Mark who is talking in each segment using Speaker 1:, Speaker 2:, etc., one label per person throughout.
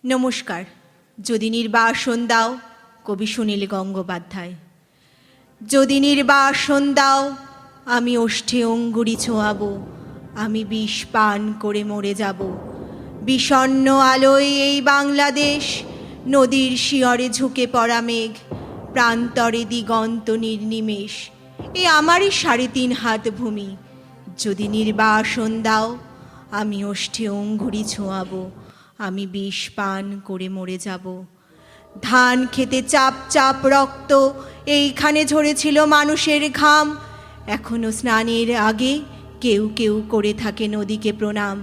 Speaker 1: নমস্কার। যদি নির্বাসন দাও, কবি সুনীল গঙ্গোপাধ্যায়। যদি নির্বাসন দাও, আমি ওষ্ঠে অঙ্গুরি ছোঁয়াবো, আমি বিষ পান করে মরে যাব। বিষণ্ণ আলোয় এই বাংলাদেশ, নদীর শিয়রে ঝুঁকে পড়া মেঘ, প্রান্তরে দিগন্ত নির্নিমেষ, এ আমারই 3.5 হাত ভূমি। যদি নির্বাসন দাও, আমি ওষ্ঠে অঙ্গুরি ছোঁয়াবো, আমি বিষ পান করে মরে যাব। ধান খেতে চাপ চাপ রক্ত, এইখানে ঝরেছিল মানুষের ঘাম। এখনো স্নানের আগে কেউ কেউ করে থাকে নদীকে প্রণাম।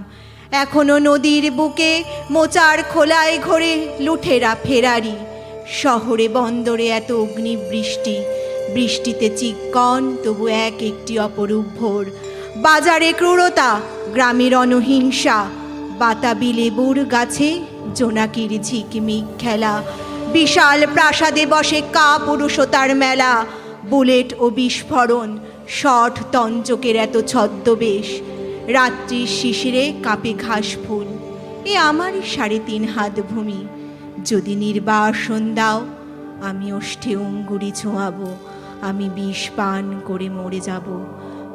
Speaker 1: এখনো নদীর বুকে মোচার খোলায় ঘোরে লুঠেরা ফেরারি। শহরে বন্দরে এত অগ্নিবৃষ্টি, বৃষ্টিতে চিক্কন তবু এক একটি অপরূপ ভোর। বাজারে ক্রূরতা, গ্রামের অনহিংসা, বাতাবি লেবুর গাছে জোনাকির ঝিকমিক খেলা। বিশাল প্রাসাদে বসে কাপুরুষতার মেলা, বুলেট ও বিস্ফোরণ, শট তঞ্চকের এত ছদ্মবেশ। রাত্রির শিশিরে কাঁপে ঘাস ফুল, এ আমারই 3.5 হাত ভূমি। যদি নির্বাসন দাও, আমি ওষ্ঠে অঙ্গুরি ছোঁয়াবো, আমি বিষ পান করে মরে যাব।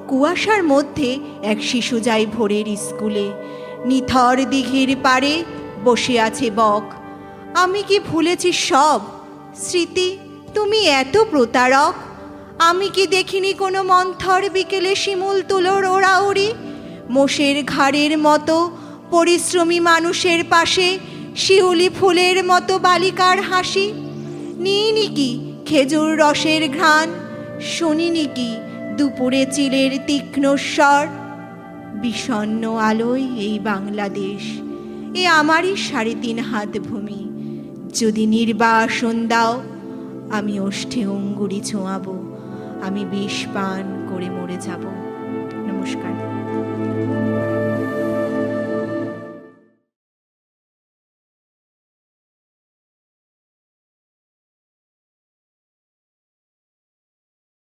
Speaker 1: কুয়াশার মধ্যে এক শিশু যায় ভোরের স্কুলে, নিথর দিঘির পাড়ে বসে আছে বক। আমি কি ভুলেছি সব স্মৃতি, তুমি এত প্রতারক? আমি কি দেখিনি কোনো মন্থর বিকেলে শিমুল তুলোর ওড়াউড়ি? মোষের ঘাড়ের মতো পরিশ্রমী মানুষের পাশে শিউলি ফুলের মতো বালিকার হাসি? নিইনি কি খেজুর রসের ঘ্রাণ? শুনিনি কি দুপুরে চিলের তীক্ষ্ণ স্বর? বিষণ্ণ আলোয় এই বাংলাদেশ, এ আমারই 3.5 হাত ভূমি। যদি নির্বাসন দাও, আমি ওষ্ঠে অঙ্গুরি ছোঁয়াবো, আমি বিষ পান করে মরে যাব। নমস্কার।